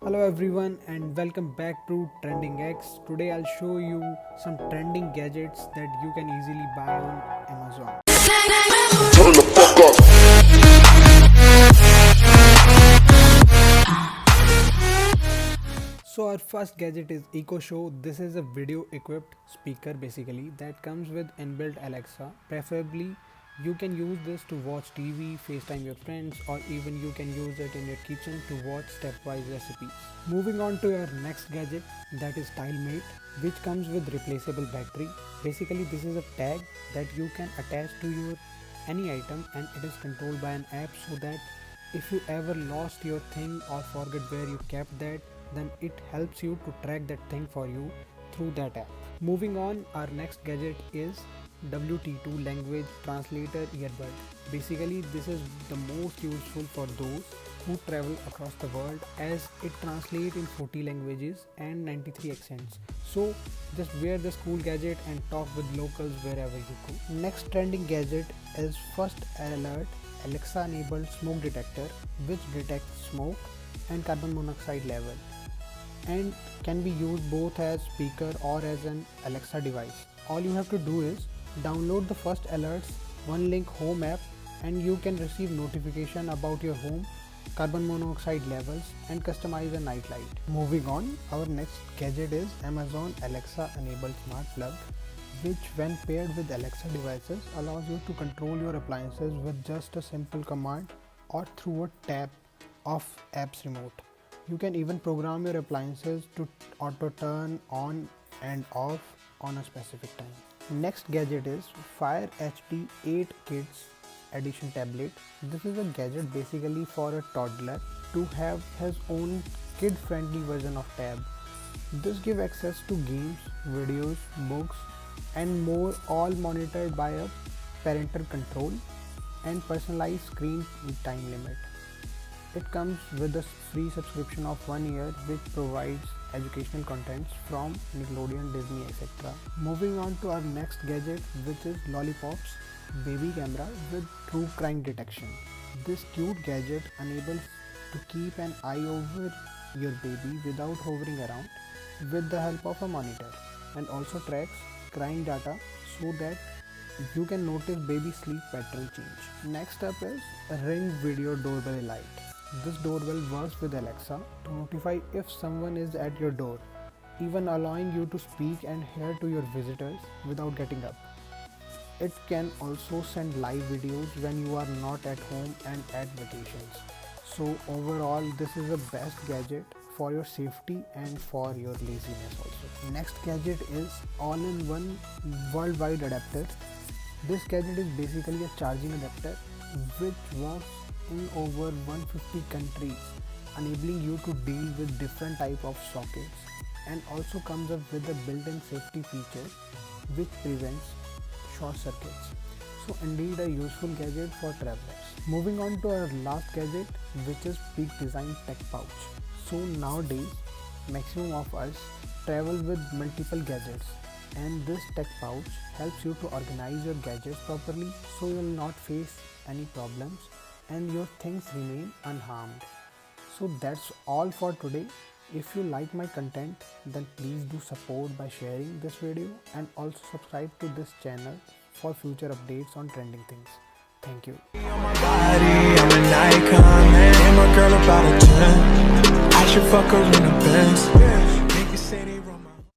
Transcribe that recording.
Hello everyone and welcome back to Trending X. Today I'll show you some trending gadgets that you can easily buy on Amazon. Turn the fuck up. So our first gadget is EcoShow. This is a video equipped speaker basically that comes with inbuilt Alexa. Preferably you can use this to watch TV, FaceTime your friends, or even you can use it in your kitchen to watch stepwise recipes. Moving on to your next gadget, that is TileMate, which comes with replaceable battery. Basically this is a tag that you can attach to your any item and it is controlled by an app, so that if you ever lost your thing or forget where you kept that, then it helps you to track that thing for you through that app. Moving on, our next gadget is WT2 language translator earbud. Basically this is the most useful for those who travel across the world, as it translates in 40 languages and 93 accents. So just wear this cool gadget and talk with locals wherever you go. Next trending gadget is First Alert Alexa enabled smoke detector, which detects smoke and carbon monoxide level and can be used both as speaker or as an Alexa device. All you have to do is download the First Alert's OneLink home app and you can receive notification about your home, carbon monoxide levels, and customize a night light. Moving on, our next gadget is Amazon Alexa enabled smart plug, which when paired with Alexa devices allows you to control your appliances with just a simple command or through a tap of app's remote. You can even program your appliances to auto turn on and off on a specific time. Next gadget is Fire HD 8 Kids Edition tablet. This is a gadget basically for a toddler to have his own kid-friendly version of tab. This gives access to games, videos, books, and more, all monitored by a parental control and personalized screen time limit. It comes with a free subscription of 1 year, which provides educational contents from Nickelodeon, Disney, etc. Moving on to our next gadget, which is Lollipop's baby camera with true crime detection. This cute gadget enables to keep an eye over your baby without hovering around with the help of a monitor, and also tracks crime data so that you can notice baby sleep pattern change. Next up is Ring Video Doorbell Light. This doorbell works with Alexa to notify if someone is at your door, even allowing you to speak and hear to your visitors without getting up. It can also send live videos when you are not at home and at vacations. So overall, this is the best gadget for your safety and for your laziness also. Next gadget is all-in-one worldwide adapter. This gadget is basically a charging adapter which works in over 150 countries, enabling you to deal with different type of sockets, and also comes up with a built-in safety feature which prevents short circuits. So indeed a useful gadget for travelers. Moving on to our last gadget, which is Peak Design Tech Pouch. So nowadays maximum of us travel with multiple gadgets, and this tech pouch helps you to organize your gadgets properly so you will not face any problems and your things remain unharmed. So that's all for today. If you like my content, then please do support by sharing this video and also subscribe to this channel for future updates on trending things. Thank you. I'm an icon, man. And my girl about a 10. I should fuck her in the Benz.